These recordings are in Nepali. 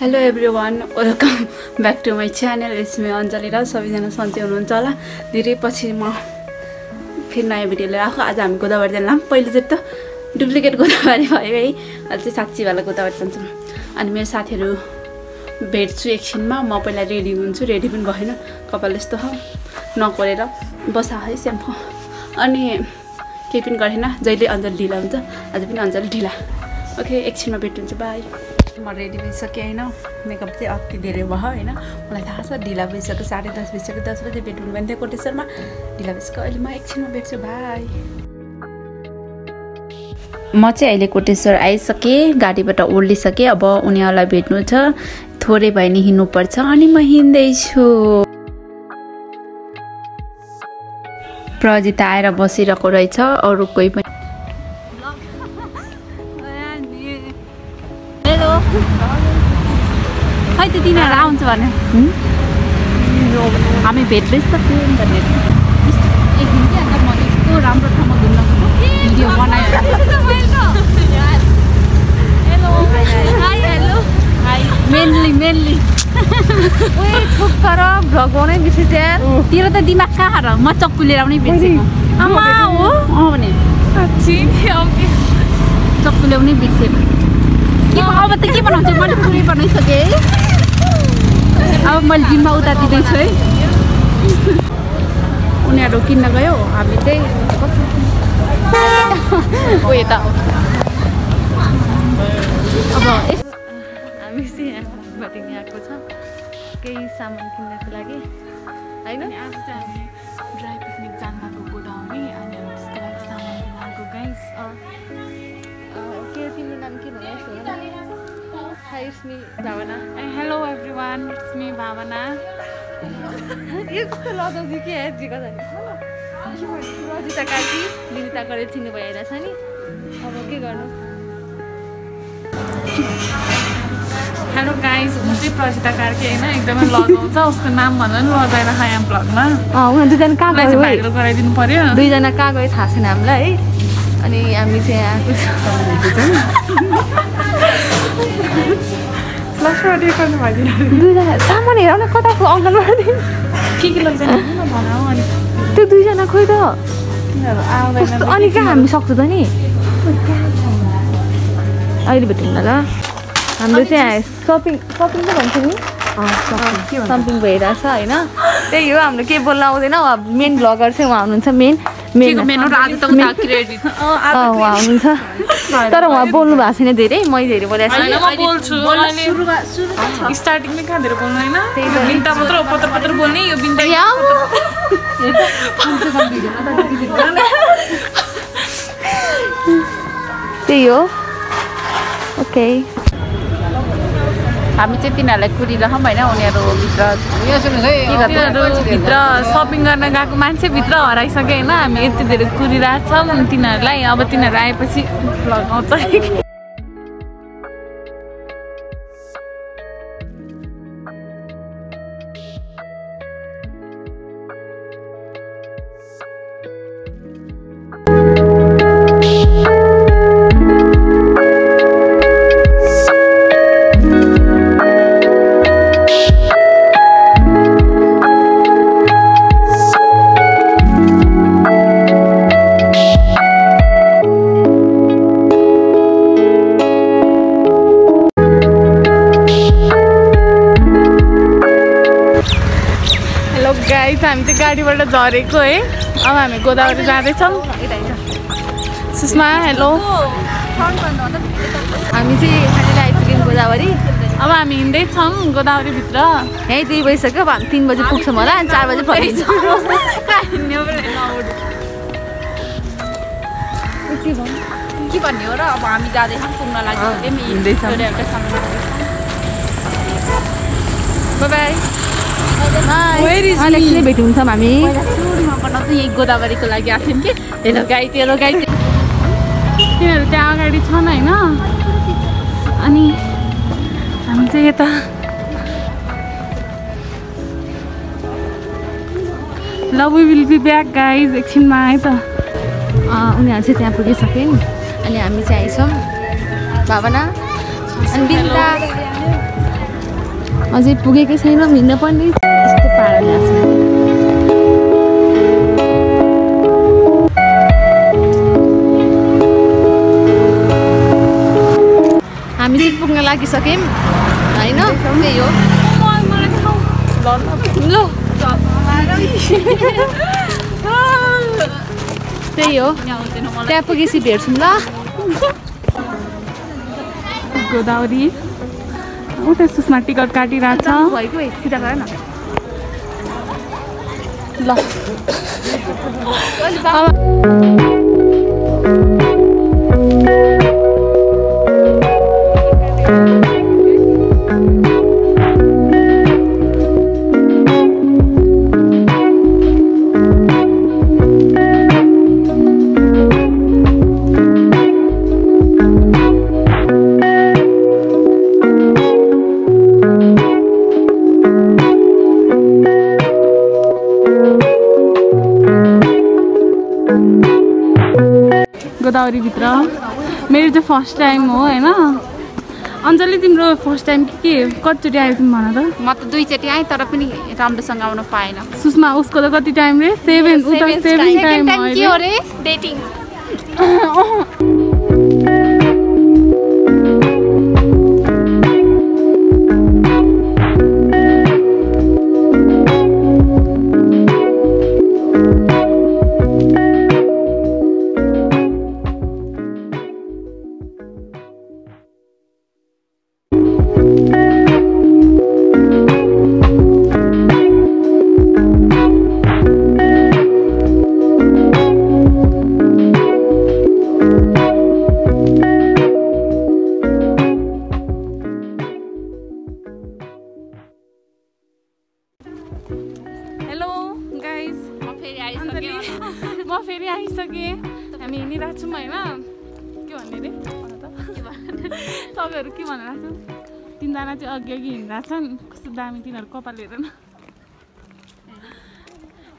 Hello everyone, welcome back to my channel. It's me Anjali र सबैजना सन्चै हुनुहुन्छ होला। धेरै पछि म फेरि नयाँ भिडियो लिएर आएको। आज हामी गोदावरी जान्छौँ। पहिले चाहिँ त डुप्लिकेट गोदावरी भयो है। अहिले चाहिँ साच्चै वाला गोदावरी जान्छौँ। अनि मेरो साथीहरु भेट्छु एकछिनमा। म पहिला रेडी हुन्छु। रेडी पनि भएन। कपाल यस्तो हो नकोरेर बसा है स्याम्पो। अनि केही पनि गरेन। जहिले अञ्जली ढिला हुन्छ। आज पनि अञ्जली ढिला। ओके एकछिनमा भेट्छु। बाइ। म रेडी भइसकेँ हैन। मेकअप चाहिँ अति धेरै भयो हैन। मलाई थाहा छ ढिला भइसक्यो 10:30 भइसक्यो। 10 बजे भेट्नु भने थियो कोटेश्वरमा। ढिला भइसक्यो। अहिले म एकछिनमा भेट्छु। बाइ। म चाहिँ अहिले कोटेश्वर आइसकेँ। गाडीबाट ओर्लिसकेँ। अब उनीहरूलाई भेट्नु छ। थोरै भए नि हिँड्नु पर्छ अनि म हिँड्दै छु। प्रजिता आएर बसिरहेको रहेछ। अरु कोही पनि खै त तिनीहरू आउँछ भने हामी भेट्दैछौँ भने एक दिन कि अन्त म यस्तो राम्रो ठाउँमा घुम्न भिडियो बनायो। मेनली तर भ्लग बनाउनै बिर्सेछ यार। तेरो त दिमाग कहाँ र म चक्कु लिएर आउनै बिर्सेको। आमा हो भने साच्चै चक्कु ल्याउनै बिर्सेको। अब त के बनाउँछु मैले पुरै बनाइसकेँ। अब मैले जिम्मा उतारिदिँदैछु है। उनीहरू किन्न गयो। हामी चाहिँ ओ यता हो। अब हामी चाहिँ यहाँबाट आएको छ केही सामान किन्नको लागि हैन। आज चाहिँ हामी ड्राई पिकनिक जान लागेको गोदावरी अनि त्यसको लागि सामान किन्न आएको गाइस। के तिम्रो नाम के भन्नुहोस् न। हाई इट्स मी भावना। हेलो एभ्रिवान, इट्स मी भावना। यस्तो लजाउँछु के जिको छ नि। रजिता कार्की विनिता गरेर चिन्नु भइरहेछ नि। अब के गर्नु। हेलो गाइस, म चाहिँ प्रजिता कार्की हैन। एकदमै लजाउँछ। उसको नाम भन्दा नि लजाएर खाएँ ब्लगमा। उनीहरू दुईजना कहाँ गयो? भाइरल गराइदिनु पर्यो। दुईजना कहाँ गयो थाहा छैन हामीलाई है। अनि हामी चाहिँ आएको दुईजना सामान हेर न कताको अङ्कलबाट के लैजाने भनौ अनि त्यो दुईजना खोइ त तिनीहरू आउँदैन। अनि कहाँ हामी सक्छौँ त नि। अहिले भेटौँ न ल। हाम्रो चाहिँ सपिङ त भन्छ नि। सपिङ भइरहेछ होइन। त्यही हो हाम्रो केही बोल्न आउँदैन। मेन भ्लगर चाहिँ उहाँ हुनुहुन्छ। उहाँ हुनुहुन्छ। तर उहाँ बोल्नु भएको छैन धेरै। मैले धेरै बोलेको छु। स्टार्टिङमै कहाँ धेरै बोल्नु होइन। बिन्ता मात्र पत्र पत्र बोल्ने यो बिन्ता त्यही हो। ओके हामी चाहिँ तिनीहरूलाई कुरिरहौँ होइन। उनीहरू भित्र सपिङ गर्न गएको मान्छे भित्र हराइसक्यो होइन। हामी यति धेरै कुरिरहेछौँ तिनीहरूलाई। अब तिनीहरू आएपछि लगाउँछ। गाइस हामी चाहिँ गाडीबाट झरेको है। अब हामी गोदावरी जाँदैछौँ। सुषमा हेलो। हामी चाहिँ यहाँनिर आइपुग्यौँ गोदावरी। अब हामी हिँड्दैछौँ गोदावरीभित्र। यहीँ 2 बजिसक्यो। अब हामी 3 बजी पुग्छौँ होला। अनि 4 बजी फर्किन्छौँ। के भन्ने हो र। अब हामी जाँदैछौँ पुग्न लागि हिँड्दैछौँ। Bye bye. एकछिन भेट्छौँ हामी। यही गोदावरीको लागि आएको थियौँ कि। हेलो गाई तिनीहरू त्यहाँ अगाडि छन् होइन। अनि हामी चाहिँ यता love we will be back guys. एकछिनमा आयो त। उनीहरू चाहिँ त्यहाँ पुगिसक्यौँ। अनि हामी चाहिँ आइछौँ भावना अनि बिन्ता अझै पुगेकै छैन हिँड्न पनि यस्तो पाराले आएको छ हामी चाहिँ पुग्न लागिसक्यौँ होइन त्यही हो ल त्यही हो त्यहाँ पुगेपछि भेट्छौँ ल गोदावरी उता सुषमा टिकट काटिरहेको छ भएको सिधा गर न ल गोदावरीभित्र मेरो चाहिँ फर्स्ट टाइम हो होइन अञ्जली तिम्रो फर्स्ट टाइम के कतिचोटि आयो तिमी भन त म त 2 चोटि आएँ तर पनि राम्रोसँग आउन पाएन सुषमा उसको त कति टाइम रे 7 टाइम के हो रे डेटिङ म फेरि आइसकेँ हामी हिँडिरहेको छौँ होइन के भन्ने रे तपाईँहरू के भनिरहेको छ तिनजना चाहिँ अघि हिँडिरहेको छन् कस्तो दामी तिनीहरू कपाल हेर न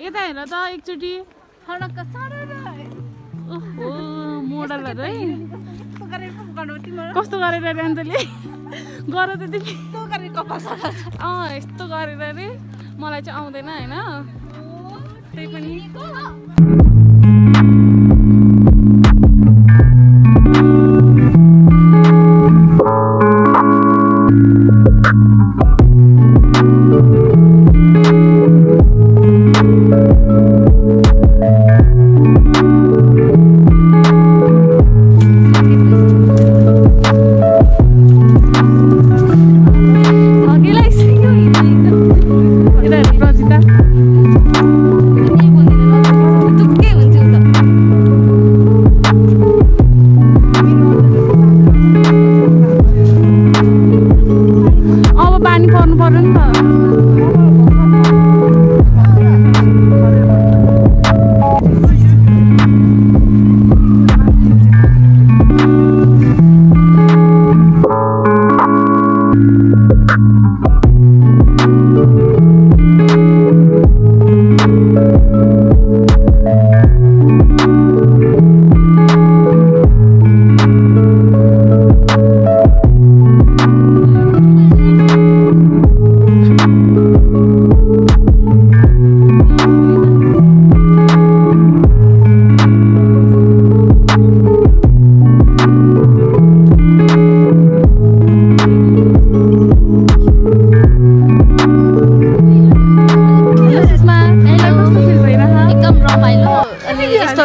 यता हेर त एकचोटि ओहो मोडलहरू है कस्तो गरेर अञ्जली गर त तिमी यस्तो गरेर रे मलाई चाहिँ आउँदैन होइन त्यही पनि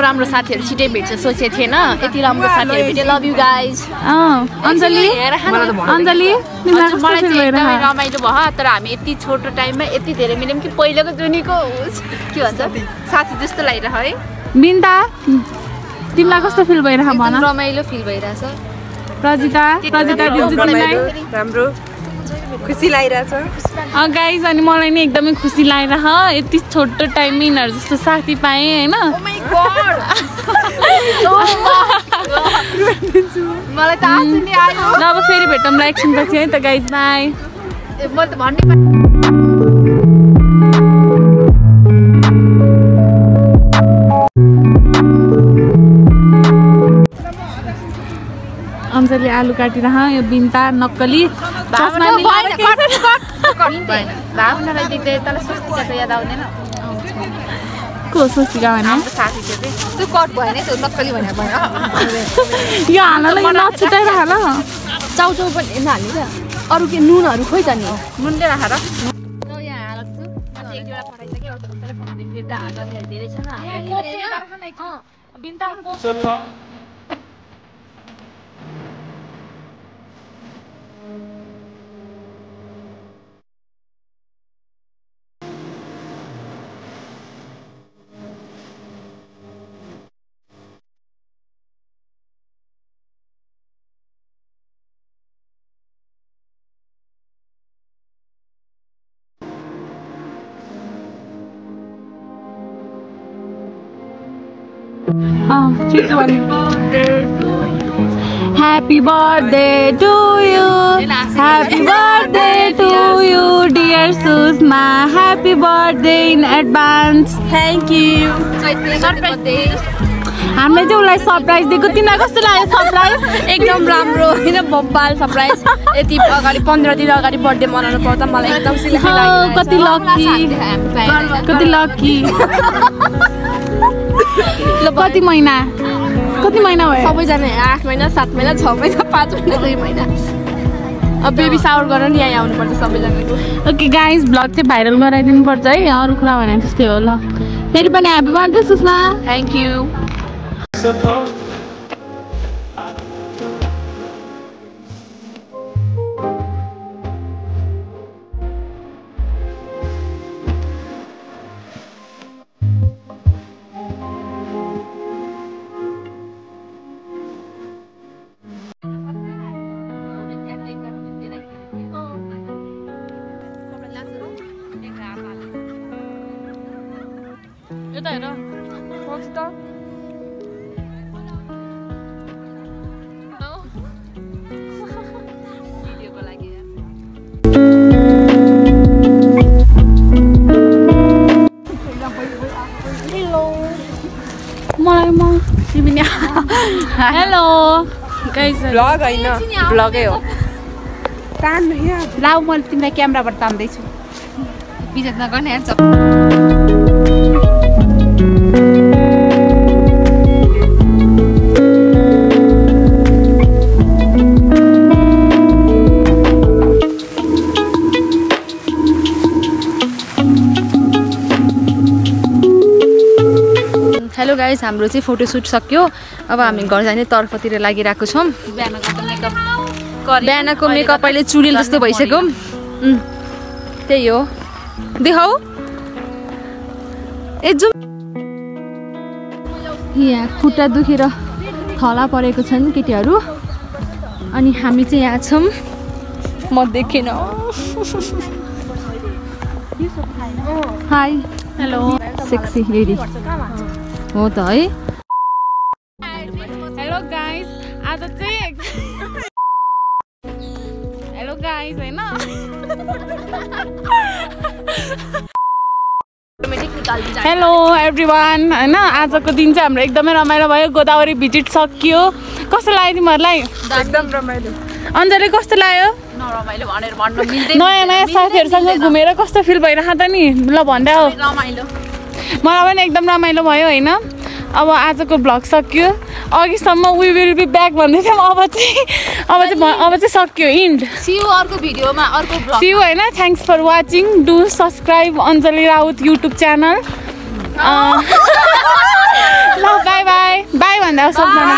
राम्रो साथीहरु छिटै भेट्छ सोचेको थिएन यति राम्रो साथीहरु भेटे लभ यु गाइज अञ्जली मलाई चाहिँ एकदमै रमाइलो भयो तर हामी यति छोटो टाइममा यति धेरै मिल्यौँ कि पहिलेको जुनीको के भन्छ साथी जस्तो लागिरह है बिन्दा तिमीलाई कस्तो फिल भइरह भन रमाइलो फिल भइरहेछ प्रजिता दिदीलाई राम्रो खुसी लागिरहेछ गाइज अनि मलाई नि एकदमै खुसी लागिरह यति छोटो टाइममा यिनीहरू जस्तो साथी पाएँ होइन मलाई त आशा नि आयो ल अब फेरि भेटौँला एकछिनपछि है त गाइज बाई म त भन्नै अञ्जली आलु काटिरह यो बिन्ता नक्कली भावनालाई देख्दै तँलाई स्वस्तिकाको याद आउँदैन को स्वस्तिका भने साथी थियो त्यो कट भएन त्यो नक्कली भनेर भयो यो हाल्नलाई नछुटाइराख ल चाउचाउ पनि हाल्ने क्या अरू के नुनहरू खोइ त नि नुनले राखेर Happy birthday to you. Happy birthday to you, dear Susma. Happy birthday in advance. Thank you हामीले चाहिँ उसलाई सरप्राइज दिएको तिमीलाई कस्तो लाग्यो सरप्राइज एकदम राम्रो होइन बब्बाल सरप्राइज यति अगाडि 15 दिन अगाडि बर्थडे मनाउनु पर्दा मलाई एकदम सिल्की लाग्यो कति लकी कति महिना भयो सबैजना 8 महिना 7 महिना 6 महिना 5 महिना 2 महिना अब बेबी सावर गर्न नि यहाँ आउनुपर्छ सबैजनाको ओके गाइज ब्लग चाहिँ भाइरल गराइदिनु पर्छ है अरू कुरा भने त्यस्तै हो ल फेरि पनि happy birthday Sushma thank you यता हेर सोच त भिडियोको लागि हेलो गाइस भ्लग हैन भ्लगै हो तान्नु यहाँ लाउ म तिमीलाई क्यामेराबाट तान्दैछु बिजत नगर्ने हेर्छ हेलो गाइस हाम्रो चाहिँ फोटोसुट सक्यो अब हामी घर जाने तर्फतिर लागिरहेको छौँ बिहानको मेकअप अहिले चुडेल जस्तो भइसक्यो त्यही हो देखाऊ ए जाउँ यहाँ खुट्टा दुखेर थला परेको छन् केटीहरू अनि हामी चाहिँ यहाँ छौँ म देखेन हाई हेलो सेक्सी लेडी हो त है हेलो गाइस आज चाहिँ हेलो गाइस हैन हेलो एभ्रिवान हैन आजको दिन चाहिँ हाम्रो एकदमै रमाइलो भयो गोदावरी भिजिट सकियो कस्तो लाग्यो तिमीहरूलाई एकदम रमाइलो अञ्जली कस्तो लाग्यो नरमाइलो भनेर भन्नु मिल्दैन नयाँ नयाँ साथीहरूसँग घुमेर कस्तो फिल भइरहेको त नि ल भन्दा हो रमाइलो मलाई पनि एकदम रमाइलो भयो होइन अब आजको भ्लग सकियो अघिसम्म वी विल बी ब्याक भन्दै थियौँ अब चाहिँ सक्यो इन्ड सियु अर्को भिडियोमा अर्को भ्लग सियु होइन thanks for watching do subscribe Anjali Raut YouTube channel ल बाई बाई बाई भन्दा सबजना